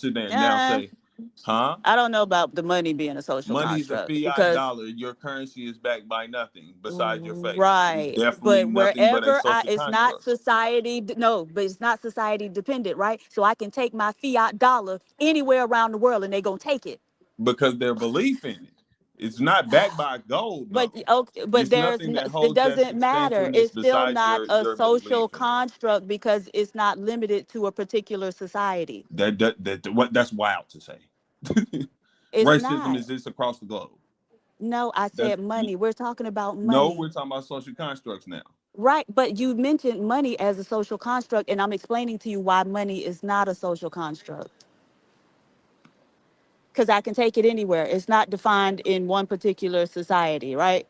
sit there and now Uh, say, huh? I don't know about the money being a social Money's a construct fiat because dollar. Your currency is backed by nothing besides your face. It's right, definitely but nothing but a wherever social it's not construct society, no, but it's not society dependent, right? So I can take my fiat dollar anywhere around the world and they gonna take it. because their belief in it. It's not backed by gold But though. okay, but It's nothing that it holds that doesn't matter. substantialness It's still besides not a your social belief in it. construct because it's not limited to a particular society. What that's wild to say. It's Racism not. exists across the globe. No, I That's said money. We're talking about no, money. we're talking about social constructs now. Right, but you mentioned money as a social construct, and I'm explaining to you why money is not a social construct. Because I can take it anywhere. It's not defined in one particular society, right?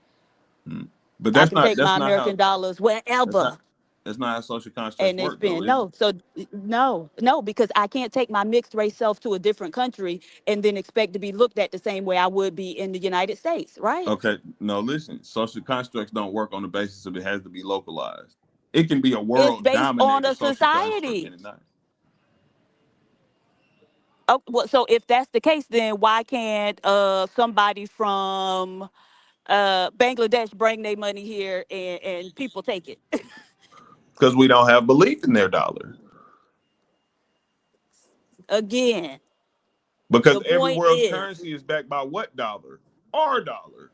Hmm. But I that's can not take that's my not how American dollars that's not wherever that's not how social constructs and it's work though, been is it? no. So no, because I can't take my mixed race self to a different country and then expect to be looked at the same way I would be in the United States, right? Okay, no, listen. Social constructs don't work on the basis of it has to be localized. It can be a It's world based on dominated a social construct, society. can it not? Oh, well, so if that's the case, then why can't somebody from Bangladesh bring their money here and people take it? Because we don't have belief in their dollar. Again, Because the every point world's is, currency is backed by what dollar? Our dollar.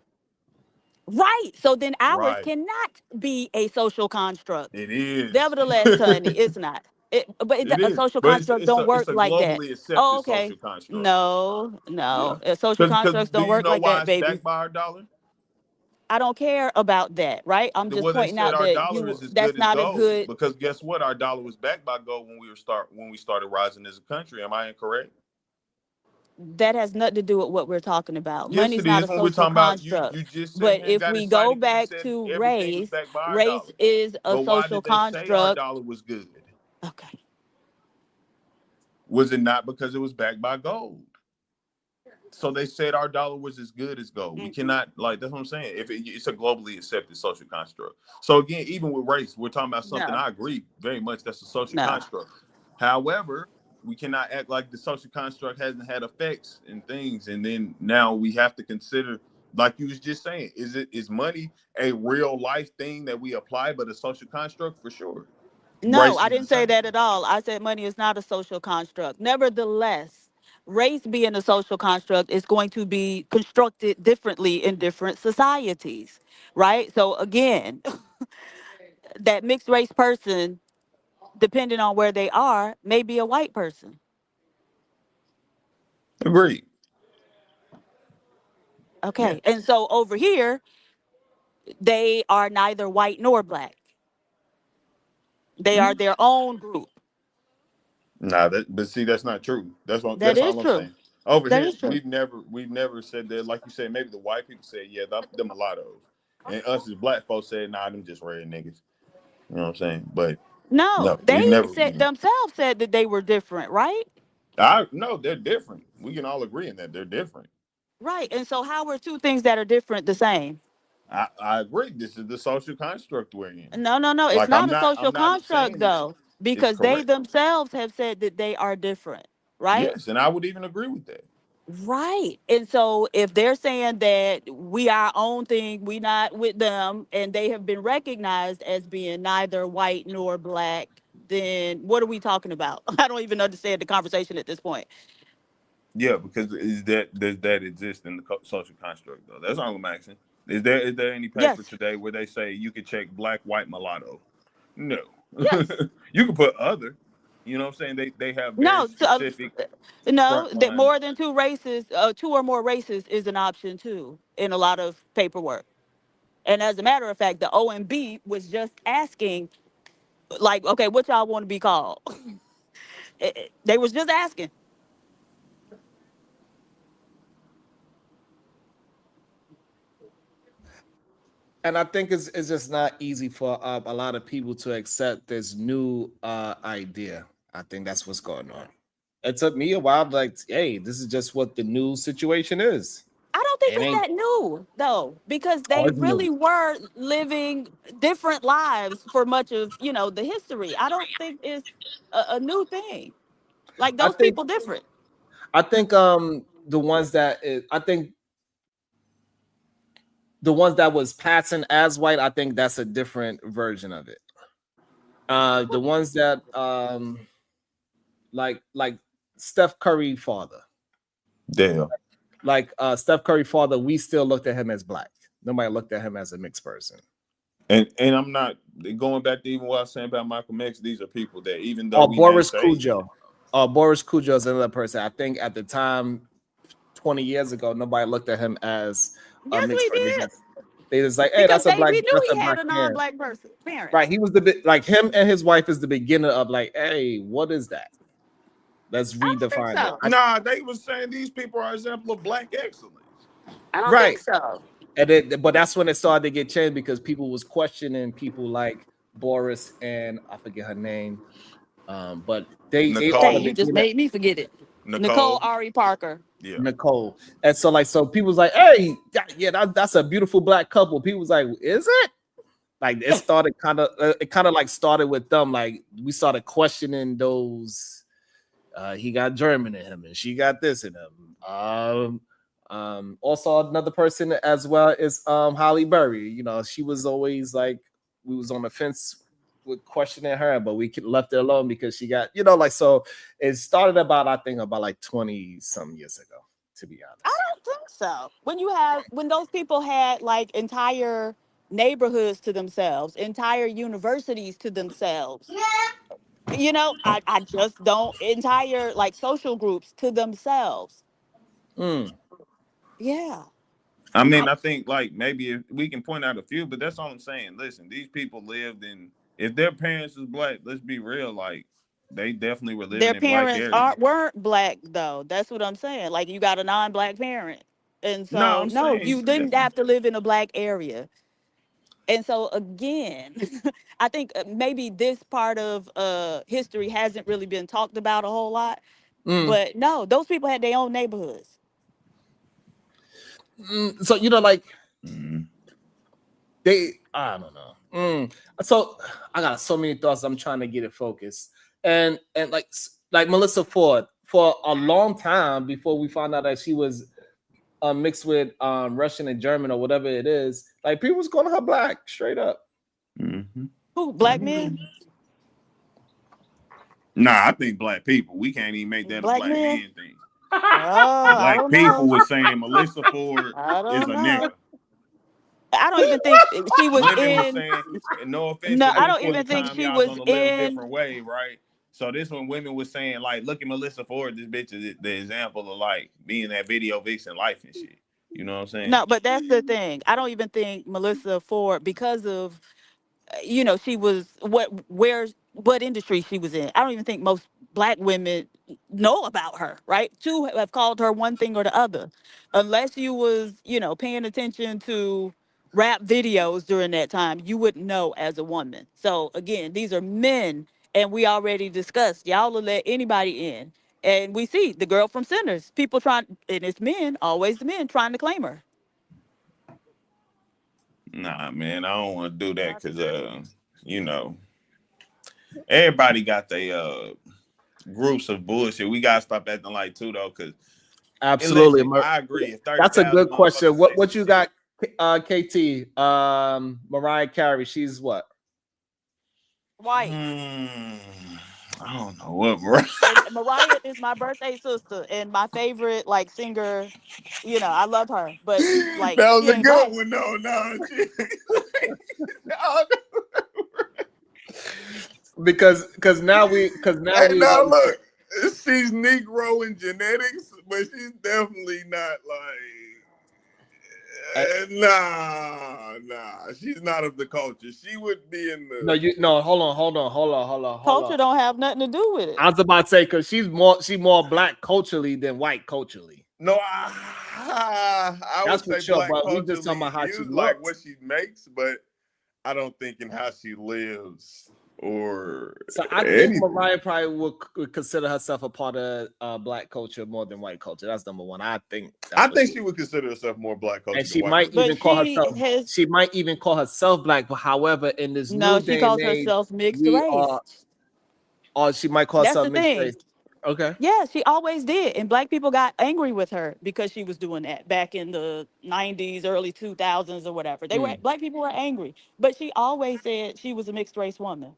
right. So then ours Right. cannot be a social construct. It is. Nevertheless, honey, it's not. It A is. social But construct don't it's work a like that. globally Oh, accepted okay. social construct. No, Yeah. no. Social Because constructs do don't you work know like why that, it's baby. backed by our dollar? I don't care about that, right? I'm just Well, they pointing said out our that dollar you is as that's good as not a gold. good. Because guess what? Our dollar was backed by gold when we started rising as a country. Am I incorrect? That has nothing to do with what we're talking about. Yes, Money's it not is. a When we're social talking about construct. you just sat But here and if got we go excited because you back said to everything was backed by our race dollar. is a But why social did they say our construct. dollar was good? Okay. Was it not because it was backed by gold? So they said our dollar was as good as gold. We Mm-mm. cannot that's what I'm saying. If it's a globally accepted social construct. So again, even with race, we're talking about something No, I agree very much that's a social no. construct. However, we cannot act like the social construct hasn't had effects and things, and then now we have to consider, like you was just saying, is money a real life thing that we apply, but a social construct for sure. No, Race I is the didn't say same. that at all. I said money is not a social construct. Nevertheless, race being a social construct is going to be constructed differently in different societies, right? So again, that mixed race person, depending on where they are, may be a white person. Agreed. Yeah. Okay. And so over here, they are neither white nor black. They are their own group. Nah, but see, that's not true. That That's is all I'm true. saying. Over That here, is true. we've never said that. Like you said, maybe the white people said, yeah, them mulattoes, and us as black folks said, nah, them just red niggas. You know what I'm saying? But No, no, they we've never. said themselves said that they were different, right? I no, they're different. We can all agree in that they're different. Right. And so how are two things that are different the same? I agree. This is the social construct we're in. No, no, no. It's Like not a I'm social not construct saying though, it's because they correct. themselves have said that they are different, right? Yes, and I would even agree with that. Right. And so if they're saying that we our own thing, we not with them, and they have been recognized as being neither white nor black, then what are we talking about? I don't even understand the conversation at this point. Yeah, because is that does that exist in the social construct though? That's all I'm asking. Is there any paper Yes. today where they say you can check black, white, mulatto? No. Yes. You can put other. You know what I'm saying? They have very No, specific no, front that line. more than two races, two or more races is an option too in a lot of paperwork. And as a matter of fact, the OMB was just asking, like, okay, what y'all want to be called? They was just asking. And I think it's just not easy for a lot of people to accept this new idea. I think that's what's going on. It took me a while, like, hey, this is just what the new situation is. I don't think It it's ain't. that new though, because Oh, they it's new. really were living different lives for much of the history. I don't think it's a new thing. Like I those think people different. I think the ones that is, I think the ones that was passing as white, I think that's a different version of it. The ones that like Steph Curry father, Damn. like Steph Curry father, we still looked at him as black. Nobody looked at him as a mixed person. And I'm not going back to even what I was saying about Malcolm X. These are people that even though Or we may Boris say, Cujo. Boris Cujo is another person. I think at the time, 20 years ago, nobody looked at him as a Yes, mixed we person. did. They just like, hey, Because that's a black, we knew that's a he had black a parent. non-black person parent. Right. He was the bit like him and his wife is the beginner of like, hey, what is that? Let's I don't think redefine it. so. nah, they was saying these people are an example of black excellence. I don't Right. think so. And then, but that's when it started to get changed because people was questioning people like Boris and I forget her name. But they are Hey, the Nicole. you just beginner. made me forget it. Nicole Nicole. Ari Parker. Yeah. Nicole. And so like so people was like, hey, yeah, that's a beautiful black couple. People was like, is it? Like it started kind of like started with them. Like we started questioning those. He got German in him, and she got this in him. Also another person as well is Holly Berry. You know, she was always like we was on the fence with questioning her, but we left it alone because she got like so. It started about I think about like 20 some years ago. To be I honest. don't think so. When those people had like entire neighborhoods to themselves, entire universities to themselves. I just don't entire like social groups to themselves. Mm. Yeah. I I, mean, I think like maybe if we can point out a few, but that's all I'm saying. Listen, these people lived in if their parents was black, let's be real, like they definitely were living their in black parents areas. weren't black though. That's what I'm saying. Like you got a non-black parent. And No, so I'm no, saying you didn't definitely. have to live in a black area. And so again, I think maybe this part of history hasn't really been talked about a whole lot. Mm. But no, those people had their own neighborhoods. So like Mhm. they I don't know. So I got so many thoughts. I'm trying to get it focused. And like Melissa Ford for a long time before we found out that she was mixed with Russian and German or whatever it is. Like people was calling her black straight up. Mhm. Who, black men? Nah, I think black people. We can't even make that a Black black men? man thing. Oh, I Black don't people know. was saying Melissa Ford I is don't a know. nigga. I don't even think she was Women was in. saying, and no offense No, to I this don't point even in think time, she y'all's was on a little in. different way, right? So this one, women was saying like, look at Melissa Ford. This bitch is the example of like being that video vixen life and shit. You know what I'm saying? No, but that's the thing. I don't even think Melissa Ford, because of she was what industry she was in. I don't even think most black women know about her, right? To have called her one thing or the other, unless you was paying attention to rap videos during that time, you wouldn't know as a woman. So again, these are men, and we already discussed y'all will let anybody in, and we see the girl from Sinners, people trying, and it's men, always the men trying to claim her. Nah, man, I don't want to do that because you know, everybody got their groups of bullshit. We gotta stop acting like too though, because and Absolutely. listen, I agree. If thirty That's a thousand good question. motherfuckers say What some you shit, got, KT? Mariah Carey, she's what? White. hmm, I don't know what, bro. And Mariah is my birthday sister and my favorite like singer. I love her, but That like was she a ain't black. good one, though. No, shit. Oh, Because now hey, we now gonna look, she's Negro in genetics, but she's definitely not like. Nah. She's not of the culture. She would be in no, the. hold on. Culture don't have nothing to do with it. I was about to say because she more black culturally than white culturally. No, I That's would for say sure. black But we just talking culturally about how she used like looked. what she makes, but I don't think in how she lives or So I think anything. Mariah probably would consider herself a part of black culture more than white culture. That's number one. I think I that's what think she she would consider herself more black and culture than she white might culture. But even call she herself has black. But however, in this no. new She day and calls age, herself mixed we race. are or she might call That's herself the mixed thing. race. Okay. Yeah, she always did. And black people got angry with her because she was doing that back in the 90s, early 2000s or whatever. Mm. Black people were angry. But she always said she was a mixed race woman.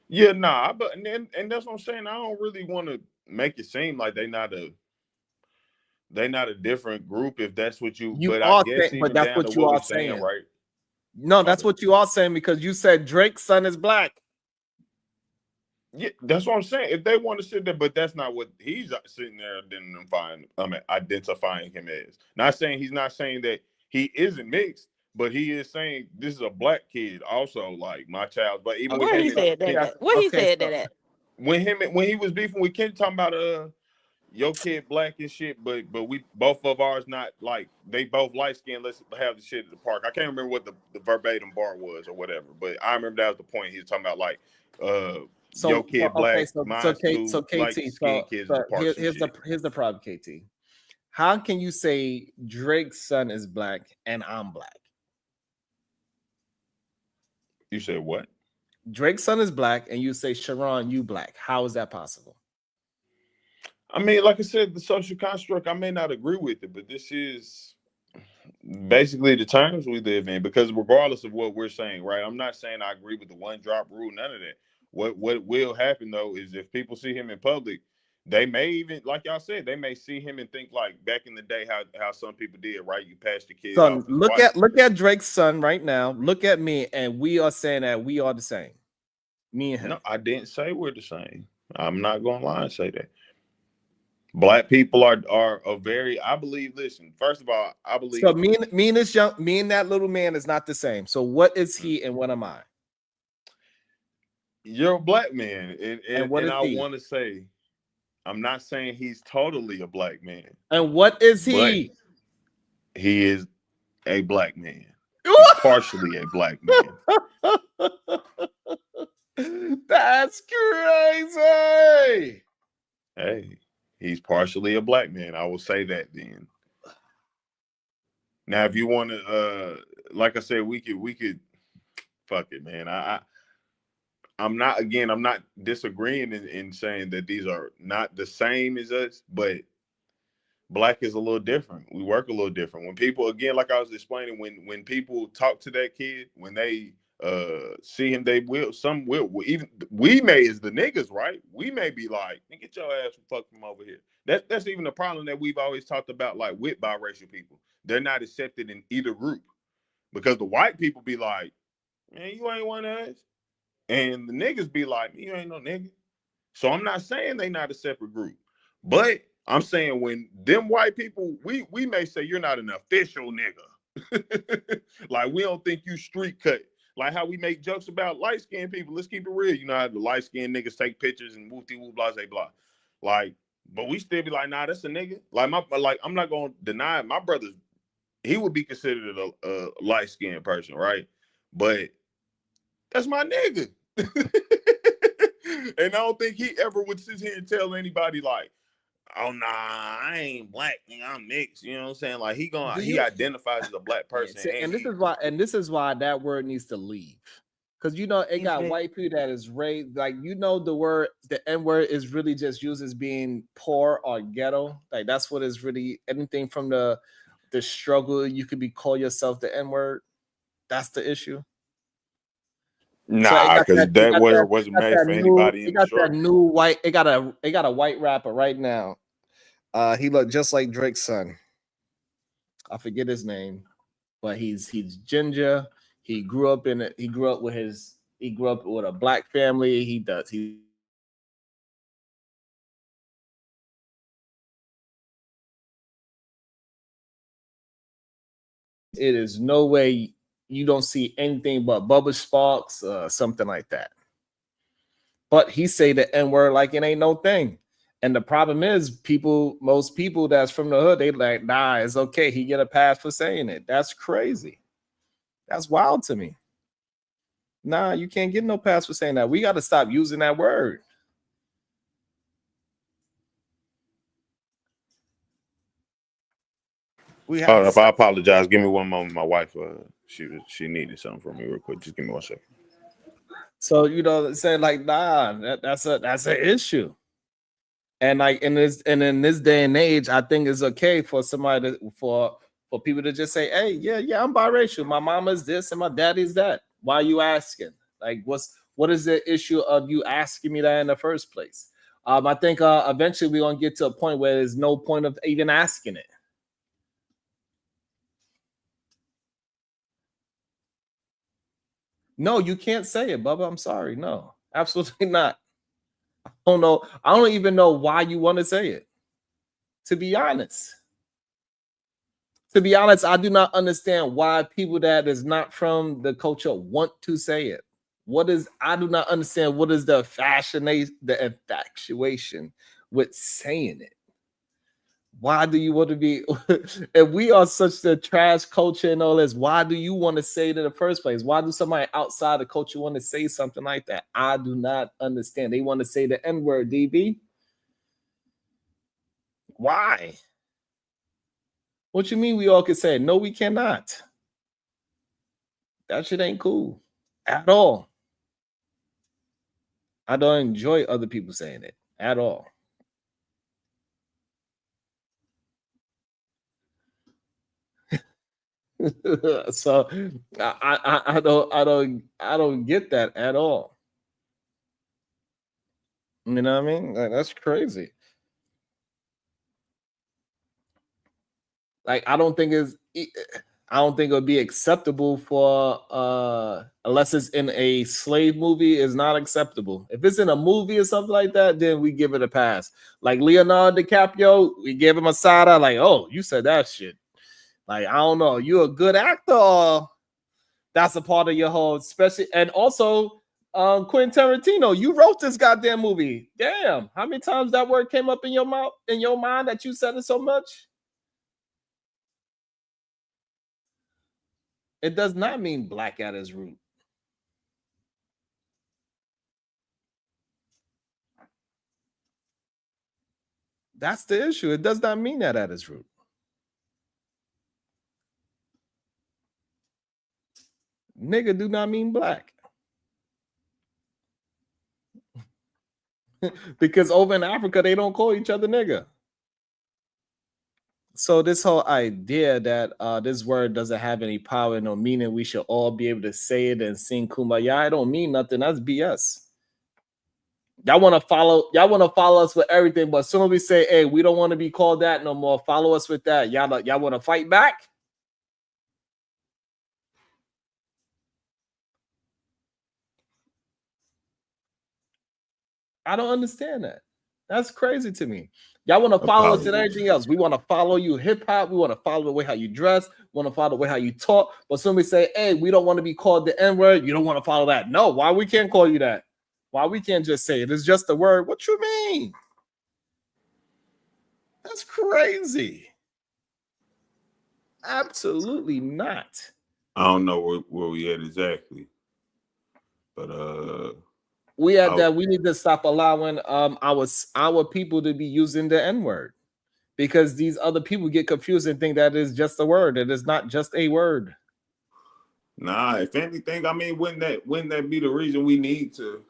Yeah, nah, but and that's what I'm saying. I don't really want to make it seem like they not a different group if that's what you. You But I are guess saying, but even that's down to what you what we're are saying, saying. right? No, My that's bad. what you are saying because you said Drake's son is black. Yeah, that's what I'm saying. If they want to sit there, but that's not what he's sitting there identifying. Identifying him as. Not saying he's not saying that he isn't mixed, but he is saying this is a black kid, also like my child. But even with Where Okay, he him and so said that Ken, that's at? Where he okay. said So that at? when he was beefing with Ken, talking about your kid black and shit, but we both of ours not like they both light skinned. Let's have the shit at the park. I can't remember what the verbatim bar was or whatever, but I remember that was the point. He was talking about like your kid okay, black, mine's blue, light KT. skinned kids at the park, some shit. Here's the problem, KT. How can you say Drake's son is black and I'm black? You said what? Drake's son is black and you say Sharon, you black. How is that possible? I mean, like I said, the social construct, I may not agree with it, but this is basically the times we live in, because regardless of what we're saying, right? I'm not saying I agree with the one drop rule, none of that. What will happen though is if people see him in public, they may even, like y'all said, they may see him and think like back in the day how some people did, right? You pass the kid So off as white. look at Drake's son right now. Look at me, and we are saying that we are the same. Me and him. No, I didn't say we're the same. I'm not gonna lie and say that. Black people are a very, I believe, listen, first of all, I So believe me and this young me and that little man is not the same. So what is he and what am I? you're a black man, And what and is I he? want to say I'm not saying he's totally a black man, And what is but he? he is a black man. He's partially a black man. That's crazy. Hey, he's partially a black man. I will say that then. Now, if you want to, like I said, we could, fuck it, man. I'm not, again, I'm not disagreeing in saying that these are not the same as us, but black is a little different. We work a little different. When people, again, like I was explaining, when people talk to that kid, when they see him, they will, some will, even we may, as the niggas, right? We may be like, get your ass fuck from over here. That's even a problem that we've always talked about, like with biracial people. They're not accepted in either group because the white people be like, man, you ain't one of us. And the niggas be like, you ain't no nigga. So I'm not saying they not a separate group, but I'm saying when them white people, we may say you're not an official nigga. Like we don't think you street cut. Like how we make jokes about light skinned people. Let's keep it real. You know how the light skinned niggas take pictures and whoopty whoop blah blah blah. Like, but we still be like, nah, that's a nigga. Like I'm not gonna deny it. My brother, he would be considered a light skinned person, right? But that's my nigga. And I don't think he ever would sit here and tell anybody like, oh nah, I ain't black, nigga, I'm mixed. You know what I'm saying? Like Do he you identifies as a black person and he and this is why that word needs to leave. Because you know it He's got been white people that is raised like the word the N word is really just used as being poor or ghetto. Like that's what is really anything from the struggle you could be call yourself the N word. That's the issue. So nah, because that word it wasn't got made that for new anybody it in the got that struggle. new white it got a white rapper right now. He looked just like Drake's son. I forget his name, but he's ginger. He grew up with a black family. He it is no way you don't see anything but Bubba Sparks, something like that. But he say the N word like it ain't no thing. And the problem is, most people that's from the hood, they like, nah, it's okay. He get a pass for saying it. That's crazy. That's wild to me. Nah, you can't get no pass for saying that. We got to stop using that word. We have Oh, to if I stop. apologize, give me one moment. My wife, she needed something from me real quick. Just give me 1 second. So saying like, nah, that's an issue. And like in this day and age, I think it's okay for somebody for people to just say, hey, yeah, I'm biracial. My mama's this and my daddy's that. Why are you asking? Like, what is the issue of you asking me that in the first place? I think eventually we're gonna get to a point where there's no point of even asking it. No, you can't say it, Bubba. I'm sorry. No, absolutely not. I don't know. I don't even know why you want to say it. To be honest. I do not understand why people that is not from the culture want to say it. I do not understand what is the fascination, the infatuation with saying it. Why do you want to be, if we are such the trash culture and all this, why do you want to say it in the first place? Why do somebody outside the culture want to say something like that? I do not understand. They want to say the N-word, DB. Why? What you mean we all can say it? No, we cannot. That shit ain't cool at all. I don't enjoy other people saying it at all. So I don't get that at all. You know what I mean? Like, that's crazy. Like I don't think it would be acceptable for unless it's in a slave movie, is not acceptable. If it's in a movie or something like that, then we give it a pass. Like Leonardo DiCaprio, we give him a side eye, like, oh, you said that shit. Like, I don't know, you a good actor, or that's a part of your whole, especially, and also Quentin Tarantino, you wrote this goddamn movie. Damn, how many times that word came up in your mouth, in your mind, that you said it so much? It does not mean black at its root. That's the issue. It does not mean that at its root. Nigga do not mean black. Because over in Africa, they don't call each other nigga. So this whole idea that this word doesn't have any power, no meaning, we should all be able to say it and sing kumbaya, I don't mean nothing. That's BS. Y'all want to follow us with everything, but as soon as we say, hey, we don't want to be called that no more, follow us with that. Y'all want to fight back? I don't understand that. That's crazy to me. Y'all want to follow us in everything else. We want to follow you hip hop. We want to follow the way how you dress. We want to follow the way how you talk. But somebody say, hey, we don't want to be called the N-word. You don't want to follow that. No, why we can't call you that? Why we can't just say it? It's just a word. What you mean? That's crazy. Absolutely not. I don't know where we at exactly, but we had that we need to stop allowing our people to be using the N-word, because these other people get confused and think that is just a word. It is not just a word. Nah, if anything, I mean, wouldn't that be the reason we need to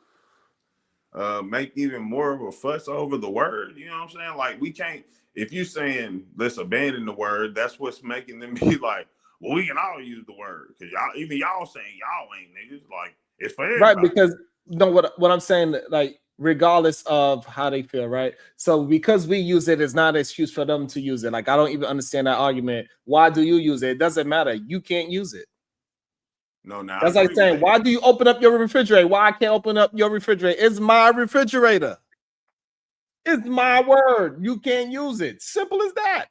make even more of a fuss over the word? You know what I'm saying? Like, we can't, if you're saying let's abandon the word, that's what's making them be like, well, we can all use the word, because y'all saying y'all ain't niggas. Like, it's for everybody. Right, because what I'm saying, like, regardless of how they feel, right? So because we use it, it's not an excuse for them to use it. Like, I don't even understand that argument. Why do you use it? It doesn't matter. You can't use it. No, now that's like saying, why do you open up your refrigerator? Why I can't open up your refrigerator? It's my refrigerator. It's my word. You can't use it. Simple as that.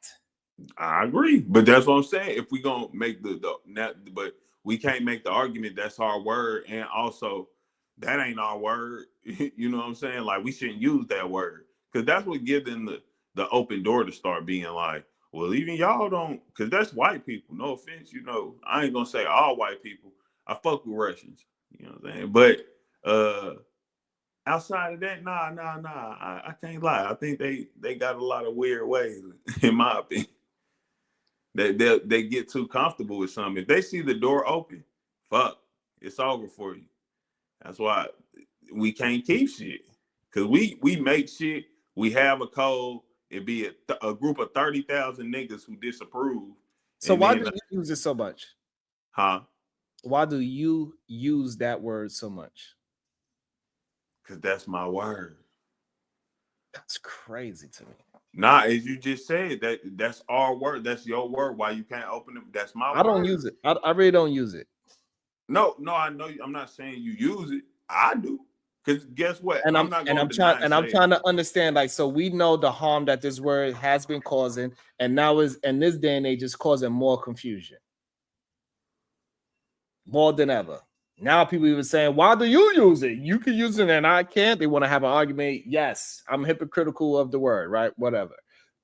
I agree, but that's what I'm saying. If we gonna make but we can't make the argument that's our word, and also that ain't our word. You know what I'm saying? Like, we shouldn't use that word, because that's what gives them the open door to start being like, well, even y'all don't, because that's white people. No offense, I ain't gonna say all white people. I fuck with Russians. You know what I'm saying? But outside of that, nah. I can't lie. I think they got a lot of weird ways, in my opinion. They get too comfortable with something. If they see the door open, fuck, it's over for you. That's why we can't keep shit, because we make shit We have a code. It'd be a group of 30,000 niggas who disapprove, So and why do then you use it so much? huh? Why do you use that word so much? Because that's my word. That's crazy to me. Nah, as you just said, that's our word. That's your word. Why you can't open it? That's my I don't word. use it. I really don't use it. No, I know. I'm not saying you use it. I do. Because guess what? And I'm not I'm gonna trying deny and say to understand, like, so we know the harm that this word has been causing, and now is in this day and age is causing more confusion, more than ever. Now people even saying, why do you use it? You can use it and I can't. They want to have an argument. Yes, I'm hypocritical of the word, right? Whatever.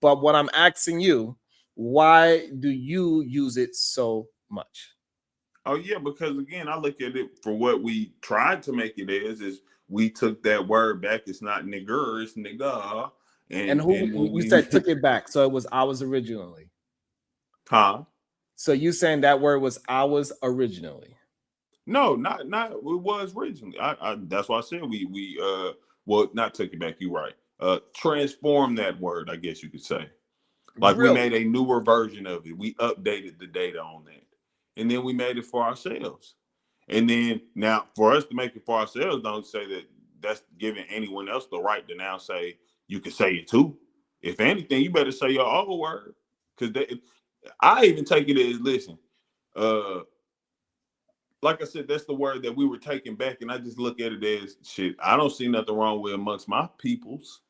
But what I'm asking you, why do you use it so much? oh yeah, because again, I look at it for what we tried to make it is we took that word back. It's not nigger, it's nigga. And who And when you we said took it back, so it was ours originally. huh? So you saying that word was ours originally? No, not it was originally. I that's why I said we well not took it back, you right. Transform that word, I guess you could say. Like we Really? made a newer version of it. We updated the data on that. And then we made it for ourselves. And then now for us to make it for ourselves, don't say that that's giving anyone else the right to now say you can say it too. If anything, you better say your other word. Because I even take it as listen, uh, like I said, that's the word that we were taking back, and I just look at it as shit. I don't see nothing wrong with amongst my peoples.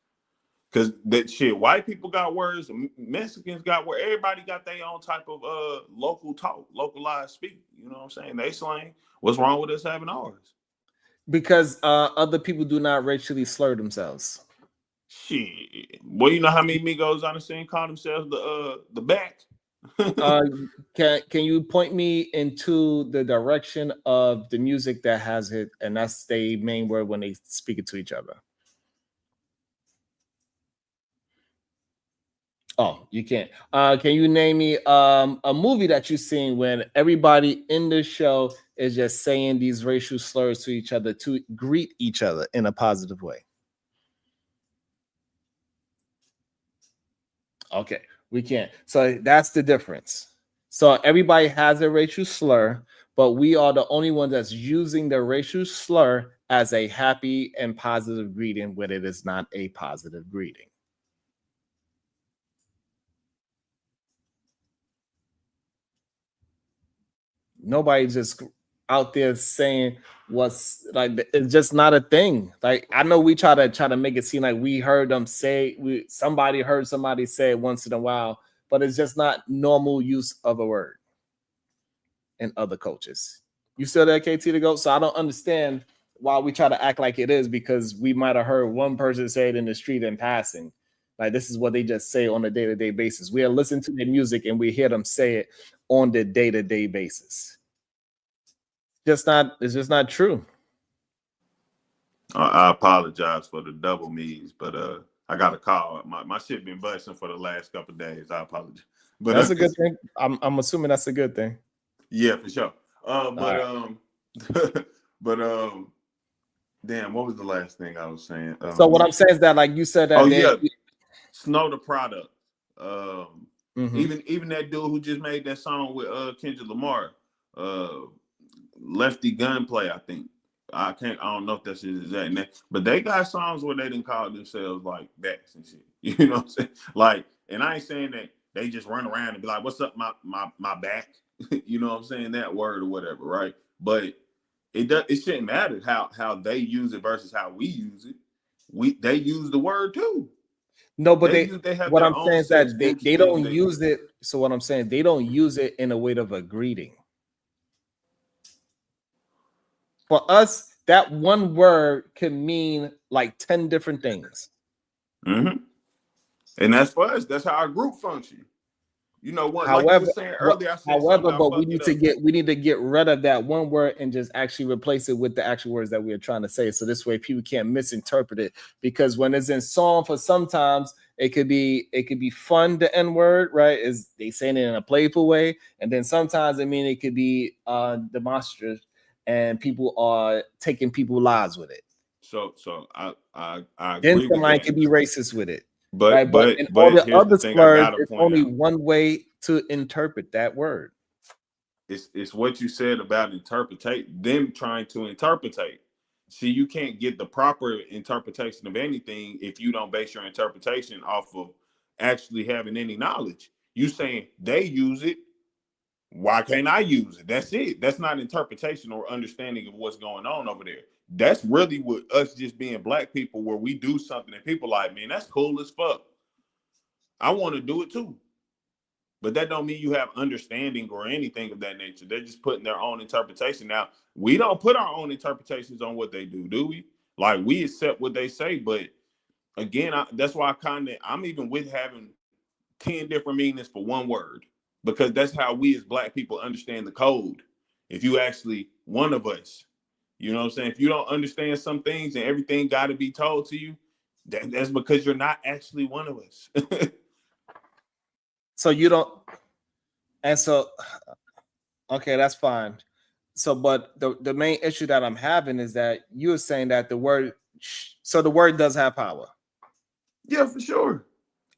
Cause that shit, white people got words, Mexicans got words. Everybody got their own type of local talk, localized speak. You know what I'm saying? They slang. What's wrong with us having ours? Because other people do not racially slur themselves. Shit. Well, you know how many Migos on the scene call themselves the back? Uh, can you point me into the direction of the music that has it, and that's the main word when they speak it to each other? Oh, you can't. Can you name me a movie that you've seen when everybody in the show is just saying these racial slurs to each other to greet each other in a positive way? Okay, we can't. So that's the difference. So everybody has a racial slur, but we are the only one that's using the racial slur as a happy and positive greeting when it is not a positive greeting. Nobody just out there saying what's like it's just not a thing. Like I know we try to make it seem like we heard them say somebody heard somebody say it once in a while, but it's just not normal use of a word in other cultures. You still there, KT to go? So I don't understand why we try to act like it is because we might have heard one person say it in the street in passing. Like this is what they just say on a day-to-day basis. We are listening to their music and we hear them say it on the day-to-day basis. It's just not true. I apologize for the double me's, but I got a call. My shit been busting for the last couple of days. I apologize. But That's a good thing. I'm assuming that's a good thing. yeah, for sure. But right. but damn, what was the last thing I was saying? So what I'm saying is that, like you said, Oh that yeah, Snow the product. mm-hmm. Even that dude who just made that song with Kendrick Lamar, Lefty Gunplay, I think. I don't know if that's his exact name, but they got songs where they didn't call themselves like backs and shit. You know what I'm saying? Like, and I ain't saying that they just run around and be like, "What's up, my back?" You know what I'm saying? That word or whatever, right? But it shouldn't matter how they use it versus how we use it. They use the word too. No, but They have what their I'm own saying is sets, that groups, they things don't they use it. So what I'm saying, they don't use it in a way of a greeting. For us, that one word can mean like 10 different things. Mm-hmm. And that's for us. That's how our group function. You know what? Like you were However, saying earlier, I said something. however, I'll but fuck it up. we need to get rid of that one word and just actually replace it with the actual words that we are trying to say. So this way people can't misinterpret it. Because when it's in song, for sometimes it could be fun, the N word, right? Is they saying it in a playful way, and then sometimes it could be demonstrative and people are taking people's lives with it. So I Then agree with somebody that. can be racist with it, But right? But in but all but the here's the other thing I slurs, gotta it's point only out. one way to interpret that word. It's what you said about interpretate them trying to interpretate. See, you can't get the proper interpretation of anything if you don't base your interpretation off of actually having any knowledge. You saying they use it, why can't I use it? That's it. That's not interpretation or understanding of what's going on over there. That's really what us just being black people, where we do something and people like, man, that's cool as fuck. I want to do it too. But that don't mean you have understanding or anything of that nature. They're just putting their own interpretation. Now, we don't put our own interpretations on what they do we? Like, we accept what they say, but again, that's why I'm even with having 10 different meanings for one word, because that's how we as black people understand the code. If you actually one of us, you know what I'm saying? If you don't understand some things and everything got to be told to you, that's because you're not actually one of us. So you don't, and so okay, that's fine. So, but the main issue that I'm having is that you're saying that the word, so the word does have power, Yeah, for sure.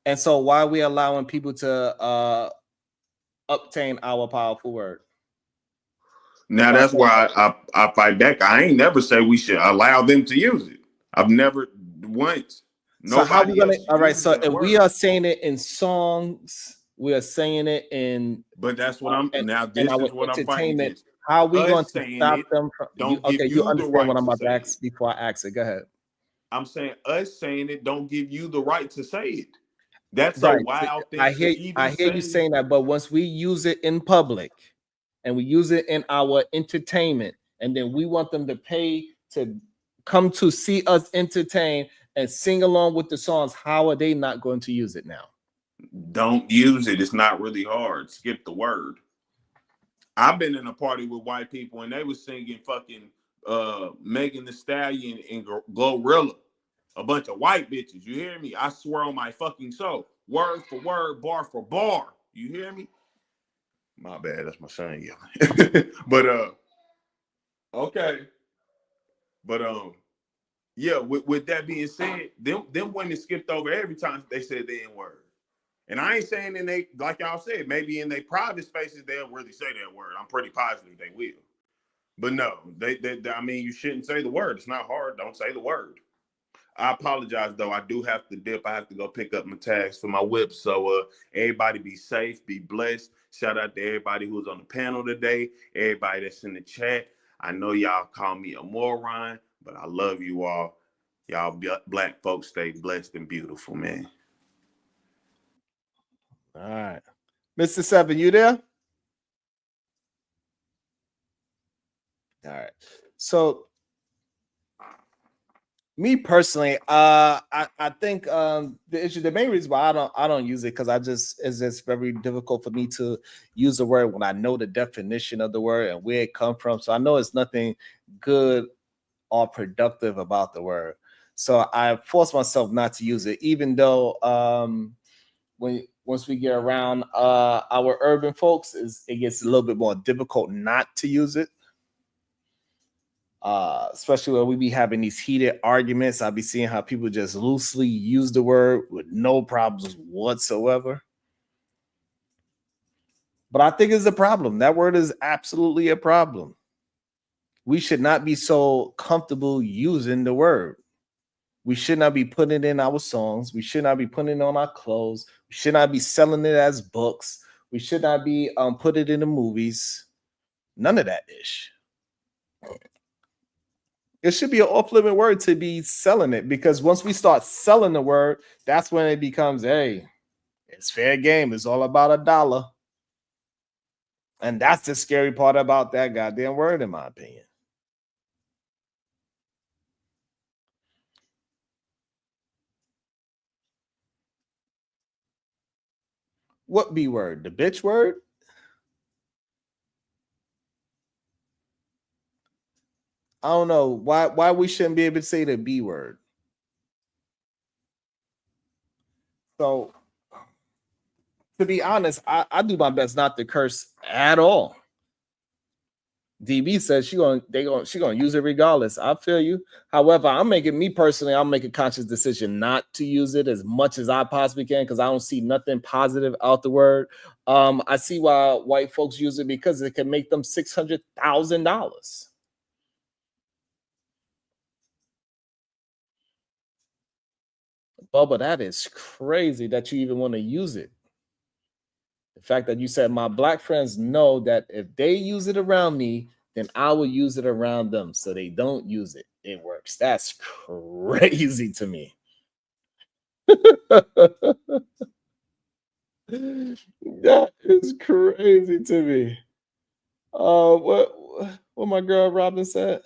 and so why are we allowing people to obtain our powerful word? Now By that's saying, why I fight back. I ain't never say we should allow them to use it. I've never once. so how we Nobody gonna? else All right, used so that if we word. are saying it in songs, we are saying it in But that's what I'm and now. and This our is what I'm fighting entertainment. against. How are we going Us to saying stop it them from you? don't give Okay, you you the understand what right I'm to about say to it. ask before I ask it. Go ahead. I'm saying us saying it don't give you the right to say it. That's a Right. So wild thing to I even hear you say. saying that, but once we use it in public and we use it in our entertainment, and then we want them to pay to come to see us entertain and sing along with the songs, how are they not going to use it now? Don't use it. It's not really hard. Skip the word. I've been in a party with white people and they was singing fucking Megan the Stallion and Glorilla. A bunch of white bitches. You hear me? I swear on my fucking soul. Word for word, bar for bar. You hear me? My bad. That's my son yelling. But okay. But yeah, with that being said, them women skipped over every time they said the N word. And I ain't saying in they, like y'all said, maybe in their private spaces they'll really say that word. I'm pretty positive they will. But no, I mean, you shouldn't say the word. It's not hard. Don't say the word. I apologize though. I do have to dip. I have to go pick up my tags for my whip. So everybody be safe, be blessed. Shout out to everybody who's on the panel today, everybody that's in the chat. I know y'all call me a moron, but I love you all. Y'all black folks stay blessed and beautiful, man. All right. Mr. Seven, you there? All right. So me personally, I think the main reason why I don't use it because it's just very difficult for me to use the word when I know the definition of the word and where it comes from. So I know it's nothing good or productive about the word. So I force myself not to use it, even though once we get around our urban folks, it gets a little bit more difficult not to use it. Especially when we be having these heated arguments. I'll be seeing how people just loosely use the word with no problems whatsoever. But I think it's a problem. That word is absolutely a problem. We should not be so comfortable using the word. We should not be putting it in our songs. We should not be putting it on our clothes. We should not be selling it as books. We should not be put it in the movies. None of that ish. It should be an off-limit word to be selling it because once we start selling the word, that's when it becomes, hey, it's fair game. It's all about a dollar. And that's the scary part about that goddamn word, in my opinion. What B word? The bitch word? I don't know why we shouldn't be able to say the B word. So to be honest, I do my best not to curse at all. DB says she gonna use it regardless. I feel you. However, I'll make a conscious decision not to use it as much as I possibly can because I don't see nothing positive out the word. I see why white folks use it because it can make them $600,000. Bubba, that is crazy that you even want to use it. The fact that you said my black friends know that if they use it around me, then I will use it around them. So they don't use it. It works. That's crazy to me. That is crazy to me. What my girl Robin said?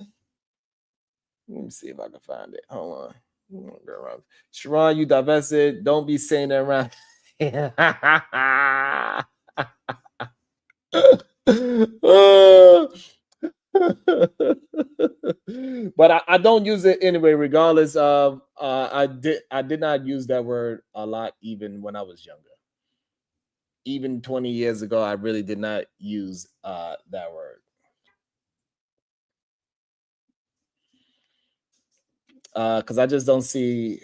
Let me see if I can find it. Hold on. Girl Robin. Sharon, you divested. Don't be saying that around. But I don't use it anyway, regardless of I did not use that word a lot even when I was younger. Even 20 years ago, I really did not use that word. Because I just don't see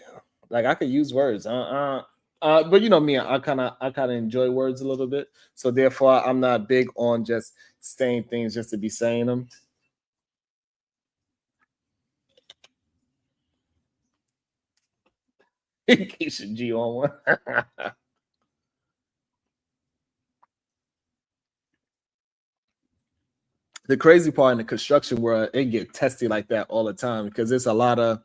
like I could use words. But you know me, I kind of enjoy words a little bit. So therefore I'm not big on just saying things just to be saying them. Keisha G on one. The crazy part in the construction world, it get testy like that all the time because there's a lot of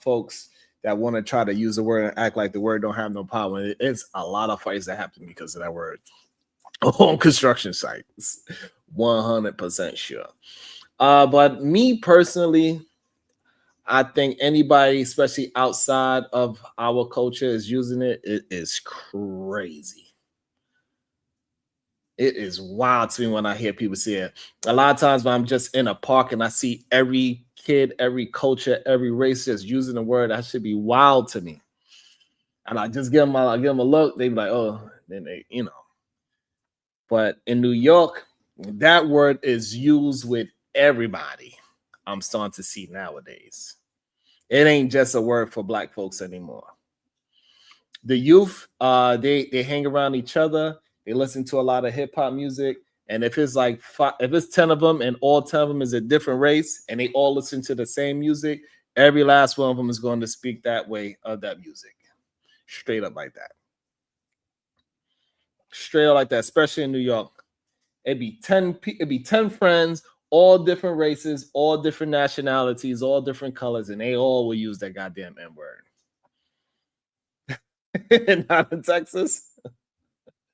folks that want to try to use the word and act like the word don't have no power. It's a lot of fights that happen because of that word on construction sites. 100% sure. But me personally, I think anybody, especially outside of our culture, is using it. It is crazy. It is wild to me when I hear people say it. A lot of times when I'm just in a park and I see every kid, every culture, every race just using the word, that should be wild to me. And I just give them a look. They be like, oh, then they. But in New York, that word is used with everybody. I'm starting to see nowadays. It ain't just a word for black folks anymore. The youth, they hang around each other. They listen to a lot of hip hop music. And if it's like if it's 10 of them and all 10 of them is a different race and they all listen to the same music, every last one of them is going to speak that way of that music. Straight up like that. Straight up like that, especially in New York. It'd be 10 friends, all different races, all different nationalities, all different colors, and they all will use that goddamn N-word. Not in Texas.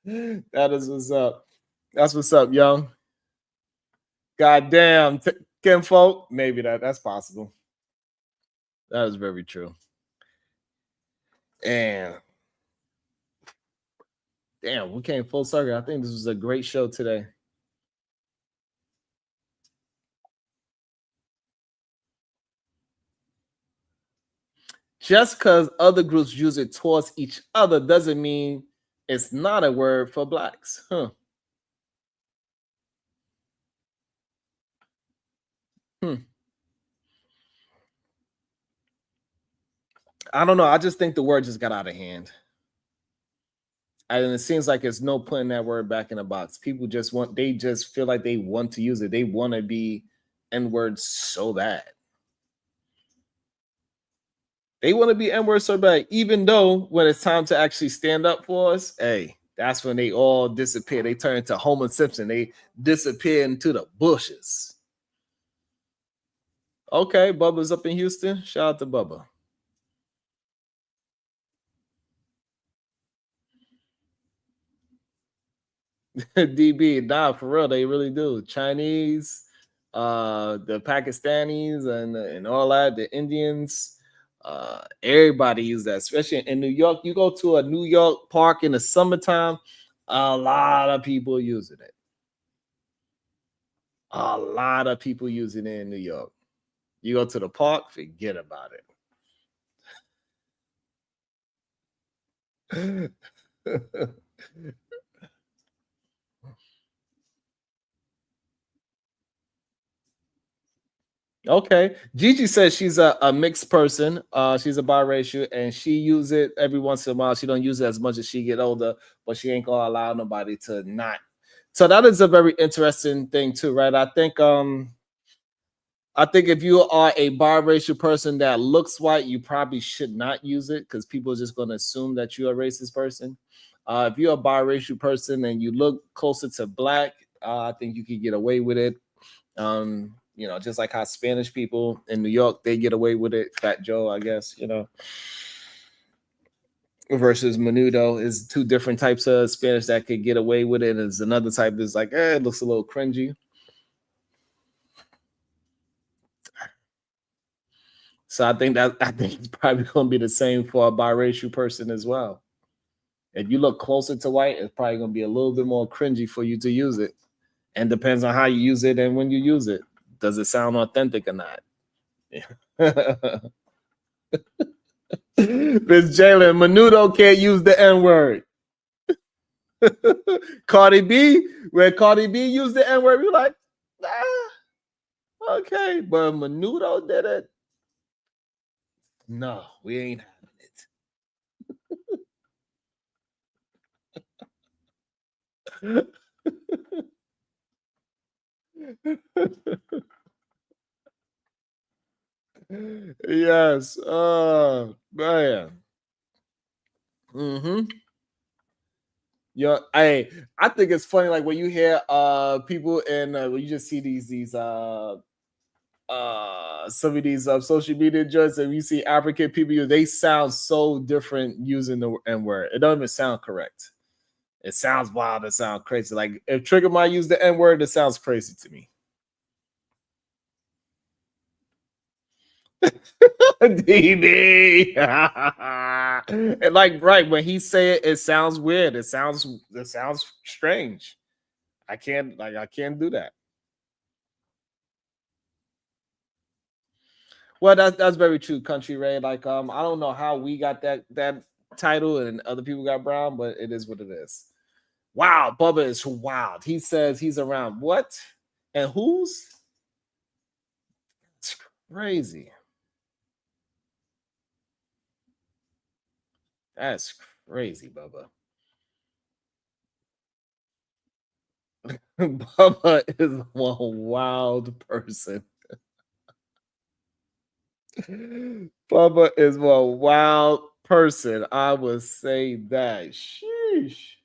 That is what's up. That's what's up, young. Goddamn, kinfolk. Maybe that's possible. That is very true. And damn, we came full circle. I think this was a great show today. Just because other groups use it towards each other doesn't mean it's not a word for blacks. Huh. I don't know. I just think the word just got out of hand. And it seems like it's no putting that word back in the box. People they just feel like they want to use it. They want to be N-words so bad. They want to be N-words so bad, even though when it's time to actually stand up for us, hey, that's when they all disappear. They turn into Homer Simpson. They disappear into the bushes. Okay, Bubba's up in Houston. Shout out to Bubba. DB, nah, for real, they really do. Chinese, the Pakistanis, and all that, the Indians, everybody use that, especially in New York. You go to a New York park in the summertime, a lot of people using it. A lot of people using it in New York. You go to the park, forget about it. Okay. Gigi says she's a mixed person. She's a biracial and she use it every once in a while. She don't use it as much as she get older, but she ain't gonna allow nobody to not. So that is a very interesting thing too, right? I think if you are a biracial person that looks white, you probably should not use it because people are just going to assume that you're a racist person. If you're a biracial person and you look closer to black, I think you can get away with it. Just like how Spanish people in New York they get away with it. Fat Joe, I guess, versus Menudo is two different types of Spanish that could get away with it. There's another type that's like, it looks a little cringy. So I think it's probably going to be the same for a biracial person as well. If you look closer to white, it's probably going to be a little bit more cringy for you to use it, and depends on how you use it and when you use it. Does it sound authentic or not? Yeah. Miss Jalen, Menudo can't use the N word. Cardi B, when Cardi B used the N word, we're like, okay, but Menudo did it. No, we ain't having it. Yes. Oh man. Mm-hmm. Yeah. I think it's funny, like when you hear people and when you just see these some of these social media joints and you see African people, they sound so different using the N word. It doesn't even sound correct. It sounds wild. It sounds crazy. Like if Trigger might use the N word, it sounds crazy to me. DB. And like right when he say it, it sounds weird. It sounds strange. I can't do that. Well, that's very true, Country Ray. Like I don't know how we got that title and other people got brown, but it is what it is. Wow, Bubba is wild. He says he's around what and who's? It's crazy. That's crazy, Bubba. Bubba is one wild person. Bubba is one wild person. I would say that. Sheesh.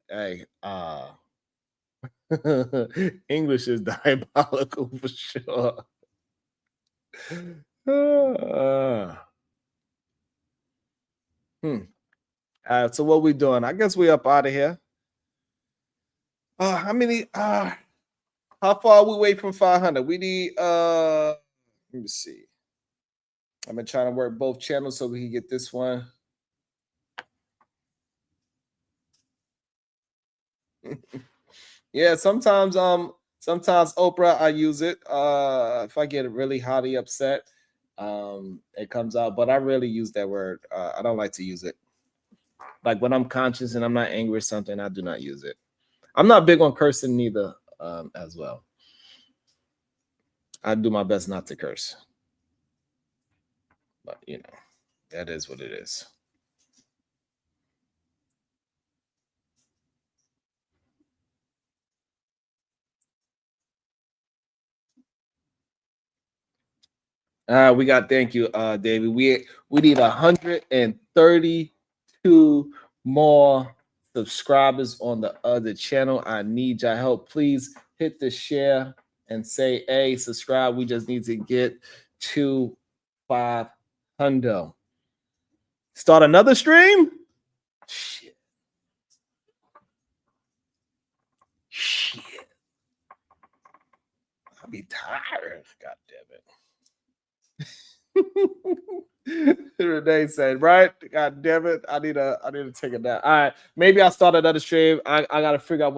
Hey, English is diabolical for sure. So what we doing? I guess we up out of here. How many? How far are we away from 500? We need. Let me see. I've been trying to work both channels so we can get this one. Yeah, sometimes Oprah I use it. If I get really hotly upset, it comes out. But I rarely use that word. I don't like to use it. Like when I'm conscious and I'm not angry or something, I do not use it. I'm not big on cursing neither, as well. I do my best not to curse. But that is what it is. We got thank you, David. We need 132 more subscribers on the other channel. I need your help. Please hit the share and say, hey, subscribe. We just need to get to 500. Start another stream? Shit. I'll be tired. God damn it. Renee said, right? God damn it. I need to take a nap. All right. Maybe I'll start another stream. I gotta figure out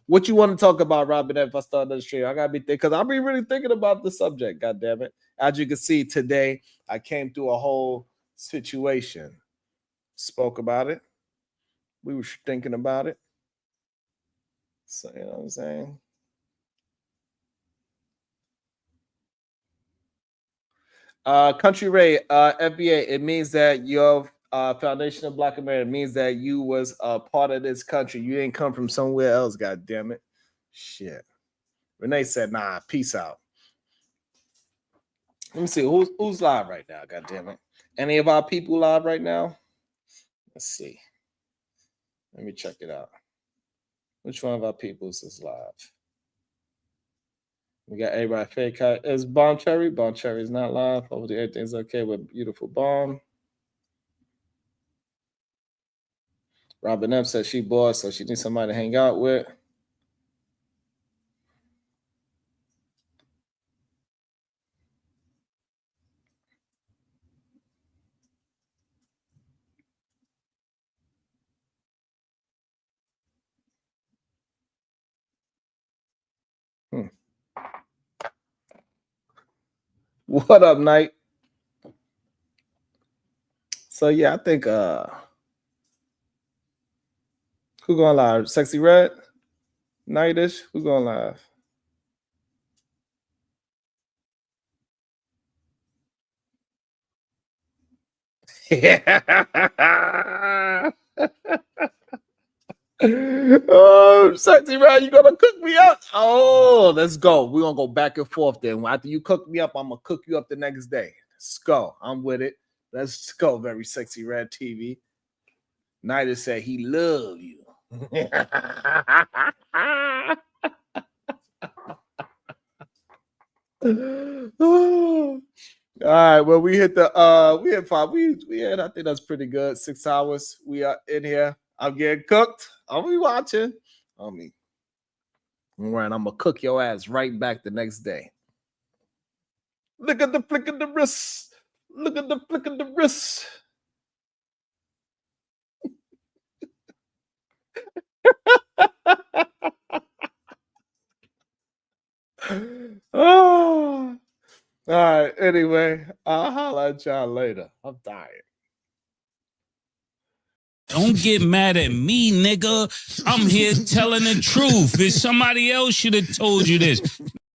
what you want to talk about, Robin. If I start another stream, I gotta be thinking because I'll be really thinking about the subject. God damn it. As you can see today, I came through a whole situation. Spoke about it. We were thinking about it. So, you know what I'm saying? Country Ray, FBA, it means that your foundation of Black America means that you was a part of this country. You didn't come from somewhere else, god damn it. Shit. Renee said, nah, peace out. Let me see who's live right now, god damn it. Any of our people live right now? Let's see. Let me check it out. Which one of our peoples is live? We got everybody fake. Is Bomb Cherry? Bomb Cherry is not live. Hopefully everything's okay with beautiful Bomb. Robin M says she bored, so she needs somebody to hang out with. What up, Knight? So yeah, I think who going live? Sexy Red? Nightish? Who going live? Oh, Sexy Red, you gonna cook me up? Oh, let's go. We're gonna go back and forth then. After you cook me up, I'm gonna cook you up the next day. Let's go. I'm with it. Let's go, very Sexy Red TV. Nightish said he love you. All right, well, we hit five. We had, I think that's pretty good. 6 hours. We are in here. I'm getting cooked. I'll be watching. All right, I'm gonna cook your ass right back the next day. Look at the flick of the wrist. Look at the flick of the wrist. Oh. All right. Anyway, I'll holler at y'all later. I'm tired. Don't get mad at me, nigga. I'm here telling the truth. If somebody else should have told you this.